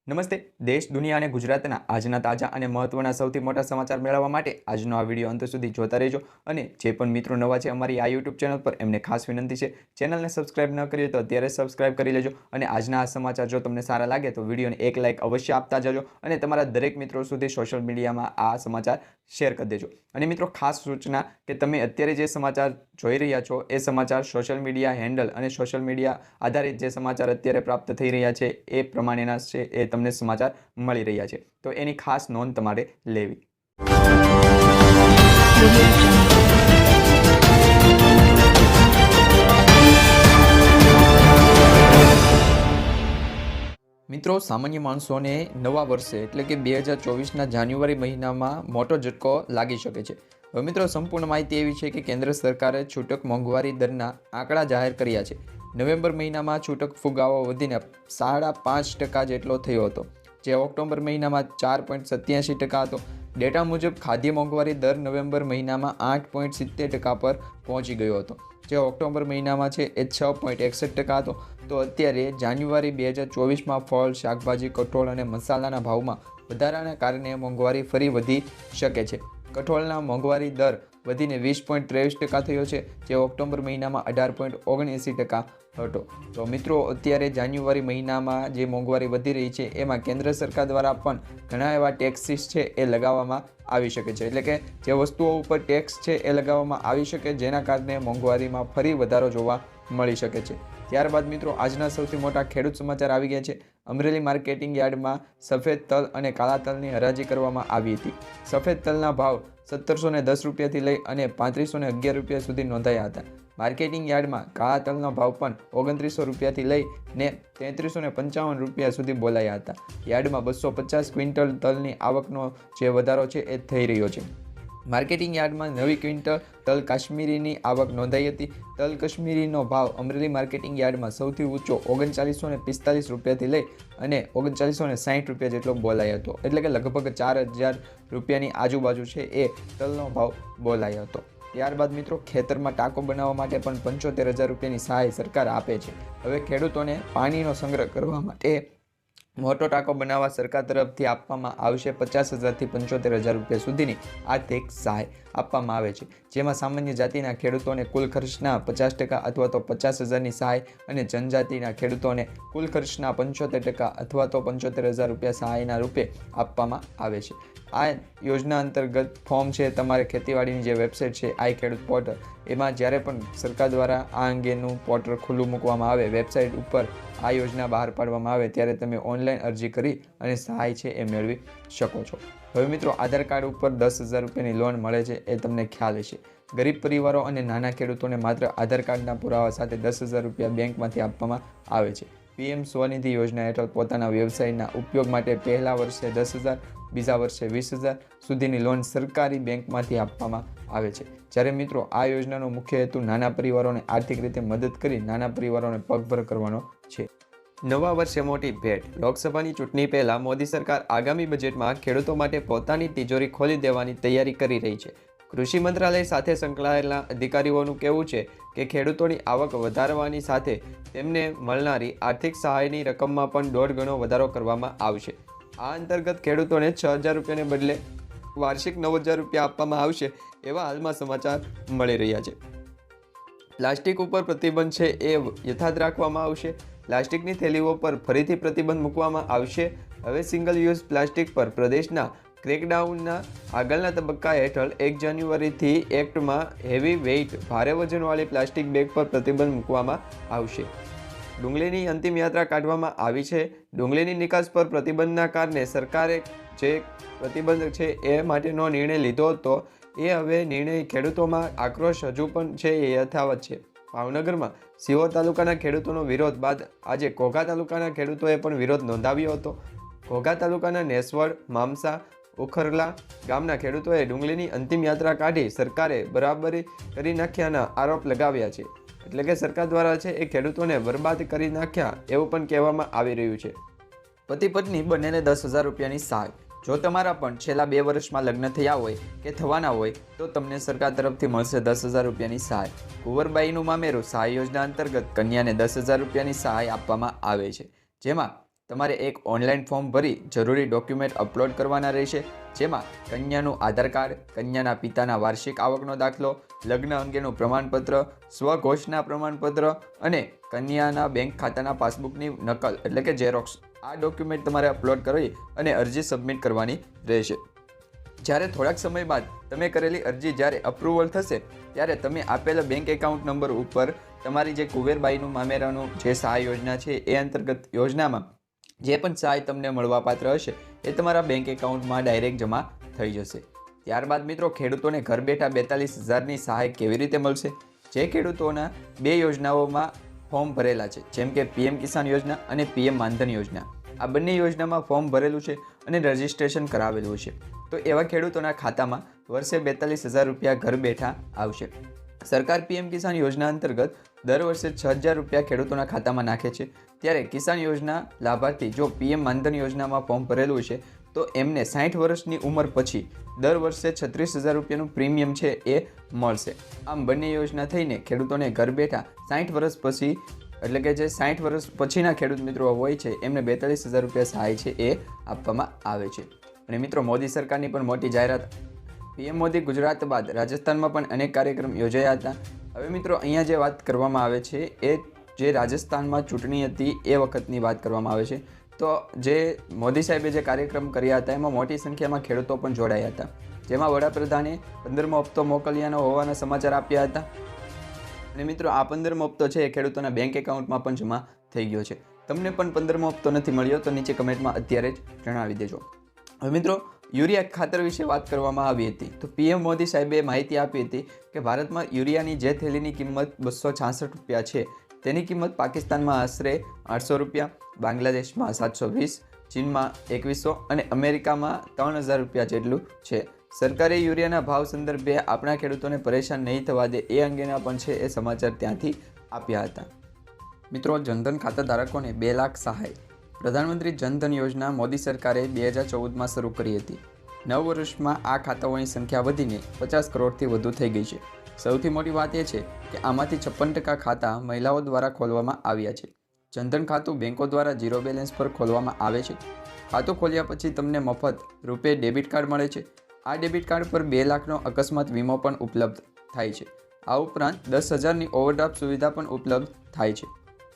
નમસ્તે. દેશ, દુનિયા અને ગુજરાતના આજના તાજા અને મહત્વના સૌથી મોટા સમાચાર મેળવવા માટે આજનો આ વિડીયો અંત સુધી જોતા રહેજો. અને જે પણ મિત્રો નવા છે અમારી આ યુટ્યુબ ચેનલ પર, એમને ખાસ વિનંતી છે, ચેનલને સબસ્ક્રાઇબ ન કરી તો અત્યારે સબસ્ક્રાઇબ કરી લેજો. અને આજના આ સમાચાર જો તમને સારા લાગે તો વિડીયોને એક લાઇક અવશ્ય આપતા જજો અને તમારા દરેક મિત્રો સુધી સોશિયલ મીડિયામાં આ સમાચાર શેર કરી દેજો. અને મિત્રો, ખાસ સૂચના કે તમે અત્યારે જે સમાચાર જોઈ રહ્યા છો એ સમાચાર સોશિયલ મીડિયા હેન્ડલ અને સોશિયલ મીડિયા આધારિત જે સમાચાર અત્યારે પ્રાપ્ત થઈ રહ્યા છે એ પ્રમાણેના છે. એ તમને સમાચાર મળી રહ્યા છે તો એની ખાસ નોંધ તમારે લેવી. મિત્રો, સામાન્ય માણસોને નવા વર્ષે એટલે કે 2024ના જાન્યુઆરી મહિનામાં મોટો ઝટકો લાગી શકે છે. હવે મિત્રો, સંપૂર્ણ માહિતી એવી છે કે કેન્દ્ર સરકારે છૂટક મોંઘવારી દરના આંકડા જાહેર કર્યા છે. નવેમ્બર મહિનામાં છૂટક ફુગાવો વધીને 5.5% જેટલો થયો હતો, જે ઓક્ટોબર મહિનામાં 4.87% હતો. ડેટા મુજબ ખાદ્ય મોંઘવારી દર નવેમ્બર મહિનામાં 8.70% પર પહોંચી ગયો હતો, જે ઓક્ટોબર મહિનામાં છે એ 6.61% હતો. તો અત્યારે જાન્યુઆરી 2024માં ફળ, શાકભાજી, કઠોળ અને મસાલાના ભાવમાં વધારાના કારણે મોંઘવારી ફરી વધી શકે છે. કઠોળના મોંઘવારી દર વધીને 20.23% થયો છે, જે ઓક્ટોબર મહિનામાં 18.79% હતો. તો મિત્રો, અત્યારે જાન્યુઆરી મહિનામાં જે મોંઘવારી વધી રહી છે એમાં કેન્દ્ર સરકાર દ્વારા પણ ઘણા એવા ટેક્સીસ છે એ લગાવવામાં આવી શકે છે. એટલે કે જે વસ્તુઓ ઉપર ટેક્સ છે એ લગાવવામાં આવી શકે, જેના કારણે મોંઘવારીમાં ફરી વધારો જોવા મળી શકે છે. ત્યારબાદ મિત્રો, આજના સૌથી મોટા ખેડૂત સમાચાર આવી ગયા છે. અમરેલી માર્કેટિંગ યાર્ડમાં સફેદ તલ અને કાળા તલની હરાજી કરવામાં આવી હતી. સફેદ તલના ભાવ 1710 રૂપિયાથી લઈ અને 3511 રૂપિયા સુધી નોંધાયા હતા. માર્કેટિંગ યાર્ડમાં કાળા તલનો ભાવ પણ 2900 રૂપિયાથી લઈને 3355 રૂપિયા સુધી બોલાયા હતા. યાર્ડમાં 250 ક્વિન્ટલ તલની આવકનો જે વધારો છે એ થઈ રહ્યો છે. માર્કેટિંગ યાર્ડમાં નવી ક્વિન્ટલ તલ કાશ્મીરીની આવક નોંધાઈ હતી. તલ કાશ્મીરીનો ભાવ અમરેલી માર્કેટિંગ યાર્ડમાં સૌથી ઊંચો 3945 રૂપિયાથી લઈ અને 3960 રૂપિયા જેટલો બોલાયો હતો. એટલે કે લગભગ 4000 રૂપિયાની આજુબાજુ છે એ તલનો ભાવ બોલાયો હતો. ત્યારબાદ મિત્રો, ખેતરમાં ટાંકો બનાવવા માટે પણ 75000 રૂપિયાની સહાય સરકાર આપે છે. હવે ખેડૂતોને પાણીનો સંગ્રહ કરવા માટે મોટો ટાંકો બનાવવા સરકાર તરફથી આપવામાં આવશે 50,000થી 75,000 રૂપિયા સુધીની આર્થિક સહાય આપવામાં આવે છે, જેમાં સામાન્ય જાતિના ખેડૂતોને કુલ ખર્ચના 50% અથવા તો 50,000ની સહાય અને જનજાતિના ખેડૂતોને કુલ ખર્ચના 75% અથવા તો 75,000 રૂપિયા સહાયના રૂપે આપવામાં આવે છે. આ યોજના અંતર્ગત ફોર્મ છે તમારે ખેતીવાડીની જે વેબસાઇટ છે આઈ ખેડૂત પોર્ટલ, એમાં જ્યારે પણ સરકાર દ્વારા આ અંગેનું પોર્ટલ ખુલ્લું મૂકવામાં આવે, વેબસાઇટ ઉપર આ યોજના બહાર પાડવામાં આવે, ત્યારે તમે ઓનલાઈન અરજી કરી અને સહાય છે એ મેળવી શકો છો. હવે મિત્રો, આધાર કાર્ડ ઉપર 10,000 રૂપિયાની લોન મળે છે એ તમને ખ્યાલ હશે. ગરીબ પરિવારો અને નાના ખેડૂતોને માત્ર આધાર કાર્ડના પુરાવા સાથે 10,000 રૂપિયા બેંકમાંથી આપવામાં આવે છે. પીએમ સ્વનિધિ યોજના હેઠળ પોતાના વ્યવસાયના ઉપયોગ માટે પહેલા વર્ષે 10,000, બીજા વર્ષે 20,000 સુધીની લોન સરકારી બેંકમાંથી આપવામાં આવે છે. જ્યારે મિત્રો, આ યોજનાનો મુખ્ય હેતુ નાના પરિવારોને આર્થિક રીતે મદદ કરી નાના પરિવારોને પગભર કરવાનો છે. નવા વર્ષે મોટી ભેટ. લોકસભાની ચૂંટણી પહેલા મોદી સરકાર આગામી બજેટમાં ખેડૂતો માટે પોતાની તિજોરી ખોલી દેવાની તૈયારી કરી રહી છે. કૃષિ મંત્રાલય સાથે સંકળાયેલા અધિકારીઓનું કહેવું છે કે ખેડૂતોની આવક વધારવાની સાથે તેમને મળનારી આર્થિક સહાયની રકમમાં પણ 1.5 ગણો વધારો કરવામાં આવશે. આ અંતર્ગત ખેડૂતોને 6,000 રૂપિયાને બદલે વાર્ષિક 9,000 રૂપિયા આપવામાં આવશે, એવા હાલમાં સમાચાર મળી રહ્યા છે. પ્લાસ્ટિક ઉપર પ્રતિબંધ છે એ યથાવત રાખવામાં આવશે. પ્લાસ્ટિકની થેલીઓ પર ફરીથી પ્રતિબંધ મૂકવામાં આવશે. હવે સિંગલ યુઝ પ્લાસ્ટિક પર પ્રદેશના ક્રેકડાઉનના આગળના તબક્કા હેઠળ 1 જાન્યુઆરીથી એક્ટમાં હેવી વેઇટ ભારે વજનવાળી પ્લાસ્ટિક બેગ પર પ્રતિબંધ મૂકવામાં આવશે. ડુંગળીની અંતિમ યાત્રા કાઢવામાં આવી છે. ડુંગળીની નિકાસ પર પ્રતિબંધના કારણે સરકારે જે પ્રતિબંધ છે એ માટેનો નિર્ણય લીધો હતો, એ હવે નિર્ણય ખેડૂતોમાં આક્રોશ હજુ પણ છે એ યથાવત છે. ભાવનગરમાં સિહોર તાલુકાના ખેડૂતોનો વિરોધ બાદ આજે ઘોઘા તાલુકાના ખેડૂતોએ પણ વિરોધ નોંધાવ્યો હતો. ઘોઘા તાલુકાના નેસવડ, મામસા, ઉખરલા ગામના ખેડૂતોએ ડુંગળીની અંતિમ યાત્રા કાઢી સરકારે બરાબરી કરી નાખ્યાના આરોપ લગાવ્યા છે. એટલે કે સરકાર દ્વારા છે એ ખેડૂતોને બરબાદ કરી નાખ્યા એવું પણ કહેવામાં આવી રહ્યું છે. પતિ પત્ની બંનેને 10,000 રૂપિયાની સહાય. જો તમારા પણ છેલ્લા 2 વર્ષમાં લગ્ન થયા હોય કે થવાના હોય તો તમને સરકાર તરફથી મળશે 10,000 રૂપિયાની સહાય. કુંવરબાઈનું મામેરું સહાય યોજના અંતર્ગત કન્યાને 10,000 રૂપિયાની સહાય આપવામાં આવે છે, જેમાં તમારે એક ઓનલાઈન ફોર્મ ભરી જરૂરી ડોક્યુમેન્ટ અપલોડ કરવાના રહેશે, જેમાં કન્યાનું આધાર કાર્ડ, કન્યાના પિતાના વાર્ષિક આવકનો દાખલો, લગ્ન અંગેનું પ્રમાણપત્ર, સ્વઘોષણા પ્રમાણપત્ર અને કન્યાના બેંક ખાતાના પાસબુકની નકલ એટલે કે ઝેરોક્સ, આ ડોક્યુમેન્ટ તમારે અપલોડ કરી અને અરજી સબમિટ કરવાની રહેશે. જ્યારે થોડાક સમય બાદ તમે કરેલી અરજી જ્યારે અપ્રુવલ થશે ત્યારે તમે આપેલા બેંક એકાઉન્ટ નંબર ઉપર તમારી જે કુબેરબાઈનું મામેરાનું જે સહાય યોજના છે એ અંતર્ગત યોજનામાં જે પણ સહાય તમને મળવાપાત્ર હશે એ તમારા બેંક એકાઉન્ટમાં ડાયરેક્ટ જમા થઈ જશે. ત્યારબાદ મિત્રો ખેડૂતોને ઘર બેઠા 42,000ની સહાય કેવી રીતે મળશે? જે ખેડૂતોના 2 યોજનાઓમાં ફોર્મ ભરેલા છે, જેમ કે PM કિસાન યોજના અને PM માનધન યોજના, આ બંને યોજનામાં ફોર્મ ભરેલું છે અને રજિસ્ટ્રેશન કરાવેલું છે, તો એવા ખેડૂતોના ખાતામાં વર્ષે 42,000 રૂપિયા ઘર બેઠા આવશે. સરકાર PM કિસાન યોજના અંતર્ગત દર વર્ષે 6,000 રૂપિયા ખેડૂતોના ખાતામાં નાખે છે. ત્યારે કિસાન યોજના લાભાર્થી જો PM માનધન યોજનામાં ફોર્મ ભરેલું છે તો એમને 60 વર્ષની ઉંમર પછી દર વર્ષે 36,000 રૂપિયાનું પ્રીમિયમ છે એ મળશે. આમ બંને યોજના થઈને ખેડૂતોને ઘર બેઠા 60 વર્ષ પછી એટલે કે જે 60 વર્ષ પછીના ખેડૂત મિત્રો હોય છે એમને 42,000 રૂપિયા સહાય છે એ આપવામાં આવે છે. અને મિત્રો મોદી સરકારની પણ મોટી જાહેરાત. PM મોદી ગુજરાત બાદ રાજસ્થાનમાં પણ અનેક કાર્યક્રમ યોજાયા હતા. હવે મિત્રો અહીંયા જે વાત કરવામાં આવે છે એ જે રાજસ્થાનમાં ચૂંટણી હતી એ વખતની વાત કરવામાં આવે છે. તો જે મોદી સાહેબે જે કાર્યક્રમ કર્યા હતા એમાં મોટી સંખ્યામાં ખેડૂતો પણ જોડાયા હતા, જેમાં વડાપ્રધાને 15મો હપ્તો મોકલ્યાનો હોવાના સમાચાર આપ્યા હતા. અને મિત્રો આ 15મો હપ્તો છે એ ખેડૂતોના બેંક એકાઉન્ટમાં પણ જમા થઈ ગયો છે. તમને પણ 15મો હપ્તો નથી મળ્યો તો નીચે કમેન્ટમાં અત્યારે જ જણાવી દેજો. હવે મિત્રો યુરિયા ખાતર વિશે વાત કરવામાં આવી હતી. તો PM મોદી સાહેબે માહિતી આપી હતી કે ભારતમાં યુરિયાની જે થેલીની કિંમત 266 રૂપિયા છે તેની કિંમત પાકિસ્તાનમાં આશરે 800 રૂપિયા, બાંગ્લાદેશમાં 720, ચીનમાં 2100 અને અમેરિકામાં 3,000 રૂપિયા જેટલું છે. સરકારે યુરિયાના ભાવ સંદર્ભે આપણા ખેડૂતોને પરેશાન નહીં થવા દે એ અંગેના પણ છે એ સમાચાર ત્યાંથી આપ્યા હતા. મિત્રો જનધન ખાતા ધારકોને 2 લાખ સહાય. પ્રધાનમંત્રી જનધન યોજના મોદી સરકારે 2014માં શરૂ કરી હતી. 9 વર્ષમાં આ ખાતાઓની સંખ્યા વધીને 50 કરોડથી વધુ થઈ ગઈ છે. સૌથી મોટી વાત એ છે કે આમાંથી 56% ખાતા મહિલાઓ દ્વારા ખોલવામાં આવ્યા છે. જનધન ખાતું બેંકો દ્વારા 0 બેલેન્સ પર ખોલવામાં આવે છે. ખાતું ખોલ્યા પછી તમને મફત રૂપે ડેબિટ કાર્ડ મળે છે. આ ડેબિટ કાર્ડ પર 2 લાખનો અકસ્માત વીમો પણ ઉપલબ્ધ થાય છે. આ ઉપરાંત 10,000ની ઓવરડ્રાફ્ટ સુવિધા પણ ઉપલબ્ધ થાય છે.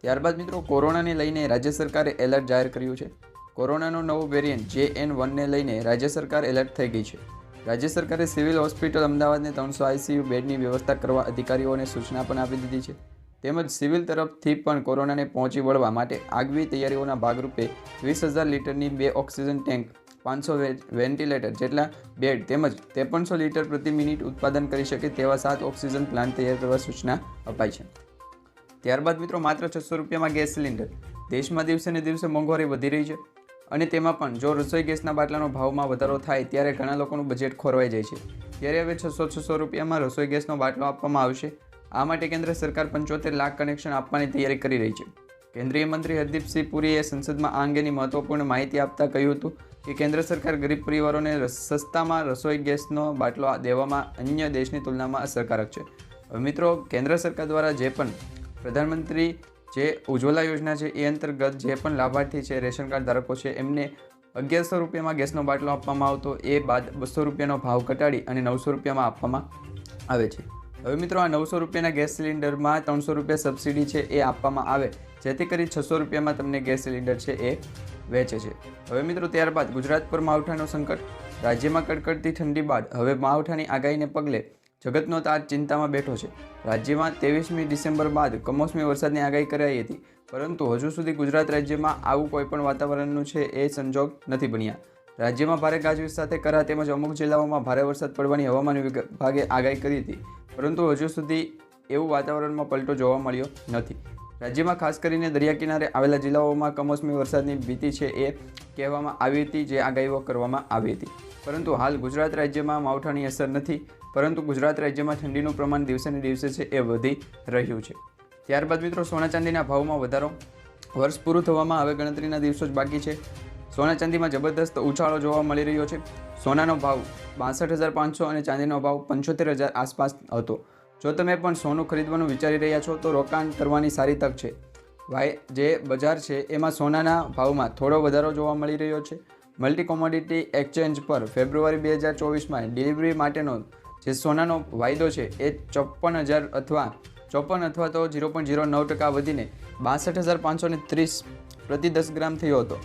ત્યારબાદ મિત્રો કોરોનાને લઈને રાજ્ય સરકારે એલર્ટ જાહેર કર્યું છે. કોરોનાનો નવો વેરિયન્ટ JN1ને લઈને રાજ્ય સરકાર એલર્ટ થઈ ગઈ છે. રાજ્ય સરકારે સિવિલ હોસ્પિટલ અમદાવાદને 300 ICU બેડની વ્યવસ્થા કરવા અધિકારીઓને સૂચના પણ આપી દીધી છે. તેમજ સિવિલ તરફથી પણ કોરોનાને પહોંચી વળવા માટે આગવી તૈયારીઓના ભાગરૂપે 20,000 લીટરની 2 ઓક્સિજન ટેન્ક, 500 વેન્ટિલેટર જેટલા બેડ તેમજ 5300 લીટર પ્રતિ મિનિટ ઉત્પાદન કરી શકે તેવા 7 ઓક્સિજન પ્લાન્ટ તૈયાર કરવા સૂચના અપાઈ છે. ત્યારબાદ મિત્રો માત્ર 600 રૂપિયામાં ગેસ સિલિન્ડર. દેશમાં દિવસે ને દિવસે મોંઘવારી વધી રહી છે અને તેમાં પણ જો રસોઈ ગેસના બાટલાનો ભાવમાં વધારો થાય ત્યારે ઘણા લોકોનું બજેટ ખોરવાઈ જાય છે. ત્યારે હવે 600 રૂપિયામાં રસોઈ ગેસનો બાટલો આપવામાં આવશે. આ માટે કેન્દ્ર સરકાર 75 લાખ કનેક્શન આપવાની તૈયારી કરી રહી છે. કેન્દ્રીય મંત્રી હરદીપસિંહ પુરીએ સંસદમાં આ અંગેની મહત્વપૂર્ણ માહિતી આપતા કહ્યું હતું કે કેન્દ્ર સરકાર ગરીબ પરિવારોને સસ્તામાં રસોઈ ગેસનો બાટલો દેવામાં અન્ય દેશની તુલનામાં અસરકારક છે. હવે મિત્રો કેન્દ્ર સરકાર દ્વારા જે પણ પ્રધાનમંત્રી જે ઉજ્જવલા યોજના છે એ અંતર્ગત જે પણ લાભાર્થી છે, રેશન કાર્ડ ધારકો છે, એમને 1100 રૂપિયામાં ગેસનો બાટલો આપવામાં આવતો એ બાદ 200 રૂપિયાનો ભાવ ઘટાડી અને 900 રૂપિયામાં આપવામાં આવે છે. હવે મિત્રો આ 900 રૂપિયાના ગેસ સિલિન્ડરમાં 300 રૂપિયા સબસિડી છે એ આપવામાં આવે, જેથી કરી 600 રૂપિયામાં તમને ગેસ સિલિન્ડર છે એ વેચે છે. હવે મિત્રો ત્યારબાદ ગુજરાત પર માવઠાનો સંકટ. રાજ્યમાં કડકડતી ઠંડી બાદ હવે માવઠાની આગાહીને પગલે જગતનો તાત ચિંતામાં બેઠો છે. રાજ્યમાં 23મી ડિસેમ્બર બાદ કમોસમી વરસાદની આગાહી કરાઈ હતી, પરંતુ હજુ સુધી ગુજરાત રાજ્યમાં આવું કોઈપણ વાતાવરણનું છે એ સંજોગ નથી બન્યા. રાજ્યમાં ભારે ગાજવીજ સાથે કરા તેમજ અમુક જિલ્લાઓમાં ભારે વરસાદ પડવાની હવામાન વિભાગે આગાહી કરી હતી, પરંતુ હજુ સુધી એવું વાતાવરણમાં પલટો જોવા મળ્યો નથી. રાજ્યમાં ખાસ કરીને દરિયા કિનારે આવેલા જિલ્લાઓમાં કમોસમી વરસાદની ભીતિ છે એ કહેવામાં આવી હતી, જે આગાહીઓ કરવામાં આવી હતી. પરંતુ હાલ ગુજરાત રાજ્યમાં માવઠાની અસર નથી, પરંતુ ગુજરાત રાજ્યમાં ઠંડીનું પ્રમાણ દિવસે ને દિવસે છે એ વધી રહ્યું છે. ત્યારબાદ મિત્રો સોના ચાંદીના ભાવમાં વધારો. વર્ષ પૂરું થવામાં હવે ગણતરીના દિવસો જ બાકી છે. સોના ચાંદીમાં જબરદસ્ત ઉછાળો જોવા મળી રહ્યો છે. સોનાનો ભાવ 62,500 અને ચાંદીનો ભાવ 75,000 આસપાસ હતો. જો તમે પણ સોનું ખરીદવાનું વિચારી રહ્યા છો તો રોકાણ કરવાની સારી તક છે. જે બજાર છે એમાં સોનાના ભાવમાં થોડો વધારો જોવા મળી રહ્યો છે. મલ્ટી કોમોડિટી એક્સચેન્જ પર ફેબ્રુઆરી 2024માં ડિલિવરી માટેનો જે સોનાનો વાયદો છે એ 54 અથવા તો 0.09% વધીને 62,530 પ્રતિ 10 ગ્રામ થયો હતો.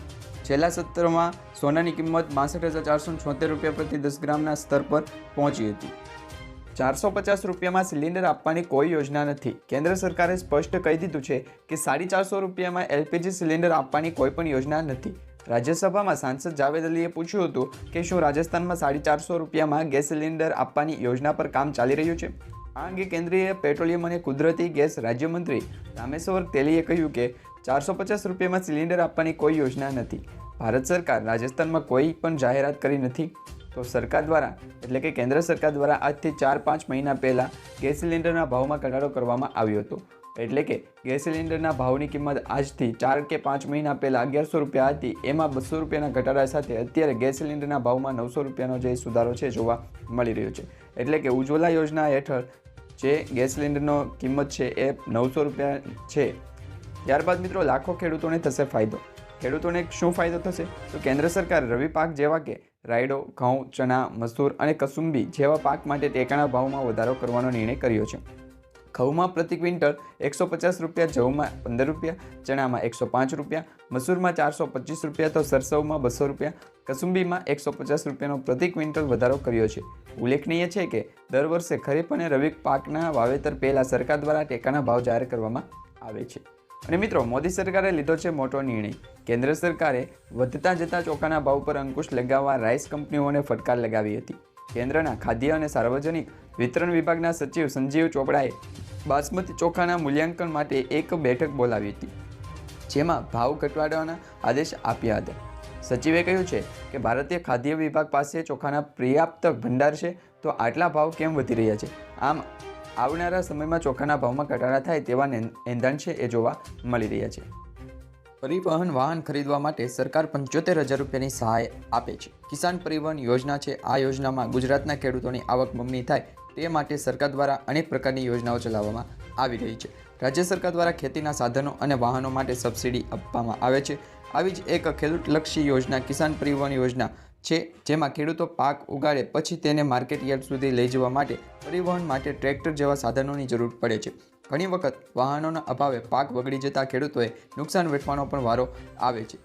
છેલ્લા સત્રમાં સોનાની કિંમત 62,476 રૂપિયા પ્રતિ 10 ગ્રામના સ્તર પર પહોંચી હતી. 450 રૂપિયામાં સિલિન્ડર આપવાની કોઈ યોજના નથી. કેન્દ્ર સરકારે સ્પષ્ટ કહી દીધું છે કે 450 રૂપિયામાં એલપીજી સિલિન્ડર આપવાની કોઈ પણ યોજના નથી. રાજ્યસભામાં સાંસદ જાવેદ અલીએ પૂછ્યું હતું કે શું રાજસ્થાનમાં 450 રૂપિયામાં ગેસ સિલિન્ડર આપવાની યોજના પર કામ ચાલી રહ્યું છે. આ અંગે કેન્દ્રીય પેટ્રોલિયમ અને કુદરતી ગેસ રાજ્યમંત્રી રામેશ્વર તેલીએ કહ્યું કે 450 રૂપિયામાં સિલિન્ડર આપવાની કોઈ યોજના નથી. ભારત સરકાર રાજસ્થાનમાં કોઈ પણ જાહેરાત કરી નથી. તો સરકાર દ્વારા એટલે કે કેન્દ્ર સરકાર દ્વારા આજથી 4-5 મહિના પહેલાં ગેસ સિલિન્ડરના ભાવમાં ઘટાડો કરવામાં આવ્યો હતો. એટલે કે ગેસ સિલિન્ડરના ભાવની કિંમત આજથી 4 કે 5 મહિના પહેલાં 1100 રૂપિયા હતી, એમાં 200 રૂપિયાના ઘટાડા સાથે અત્યારે ગેસ સિલિન્ડરના ભાવમાં 900 રૂપિયાનો જે સુધારો છે જોવા મળી રહ્યો છે. એટલે કે ઉજ્જવલા યોજના હેઠળ જે ગેસ સિલિન્ડરનો કિંમત છે એ 900 રૂપિયા છે. ત્યારબાદ મિત્રો લાખો ખેડૂતોને થશે ફાયદો. ખેડૂતોને શું ફાયદો થશે? તો કેન્દ્ર સરકાર રવિ પાક જેવા કે રાયડો, ઘઉં, ચણા, મસૂર અને કસુંબી જેવા પાક માટે ટેકાના ભાવમાં વધારો કરવાનો નિર્ણય કર્યો છે. ઘઉંમાં પ્રતિ ક્વિન્ટલ 150 રૂપિયા, જવમાં 15 રૂપિયા, ચણામાં 105 રૂપિયા, મસૂરમાં 425 રૂપિયા તો સરસવમાં 200 રૂપિયા, કસુંબીમાં 150 રૂપિયાનો પ્રતિ ક્વિન્ટલ વધારો કર્યો છે. ઉલ્લેખનીય છે કે દર વર્ષે ખરીફ અને રવિ પાકના વાવેતર પહેલાં સરકાર દ્વારા ટેકાના ભાવ જાહેર કરવામાં આવે છે. અને મિત્રો, મોદી સરકારે લીધો છે મોટો નિર્ણય. કેન્દ્ર સરકારે વધતા જતા ચોખાના ભાવ પર અંકુશ લગાવવા રાઈસ કંપનીઓને ફટકાર લગાવી હતી. કેન્દ્રના ખાદ્ય અને સાર્વજનિક વિતરણ વિભાગના સચિવ સંજીવ ચોપડાએ બાસમતી ચોખાના મૂલ્યાંકન માટે એક બેઠક બોલાવી હતી, જેમાં ભાવ ઘટાડવાના આદેશ આપ્યા હતા. સચિવે કહ્યું છે કે ભારતીય ખાદ્ય વિભાગ પાસે ચોખાના પર્યાપ્ત ભંડાર છે, તો આટલા ભાવ કેમ વધી રહ્યા છે? આમ આવનારા સમયમાં ચોખાના ભાવમાં ઘટાડા થાય તેવા એંધાણ છે એ જોવા મળી રહ્યા છે. પરિવહન વાહન ખરીદવા માટે સરકાર 75,000 રૂપિયાની સહાય આપે છે. કિસાન પરિવહન યોજના છે. આ યોજનામાં ગુજરાતના ખેડૂતોની આવક બમણી થાય તે માટે સરકાર દ્વારા અનેક પ્રકારની યોજનાઓ ચલાવવામાં આવી રહી છે. રાજ્ય સરકાર દ્વારા ખેતીના સાધનો અને વાહનો માટે સબસિડી આપવામાં આવે છે. આવી જ એક ખેડૂતલક્ષી યોજના કિસાન પરિવહન યોજના છે, જેમાં ખેડૂતો પાક ઉગાડે પછી તેને માર્કેટ યાર્ડ સુધી લઈ જવા માટે પરિવહન માટે ટ્રેક્ટર જેવા સાધનોની જરૂર પડે છે. ઘણી વખત વાહનોના અભાવે પાક બગડી જતા ખેડૂતોએ નુકસાન વેઠવાનો પણ વારો આવે છે.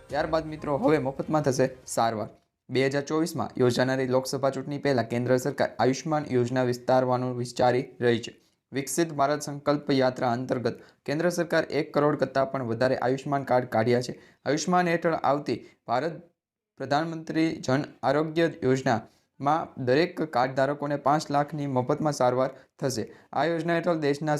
ત્યારબાદ મિત્રો, હવે મફતમાં થશે સારવાર. 2024માં યોજાનારી લોકસભા ચૂંટણી પહેલાં કેન્દ્ર સરકાર આયુષ્માન યોજના વિસ્તારવાનું વિચારી રહી છે. વિકસિત ભારત સંકલ્પ યાત્રા અંતર્ગત કેન્દ્ર સરકાર 1 કરોડ કરતાં પણ વધારે આયુષ્માન કાર્ડ કાઢ્યા છે. આયુષ્માન હેઠળ આવતી ભારત પ્રધાનમંત્રી જન આરોગ્ય યોજનામાં દરેક કાર્ડ ધારકોને 5 લાખની મફતમાં સારવાર થશે. આ યોજના હેઠળ દેશના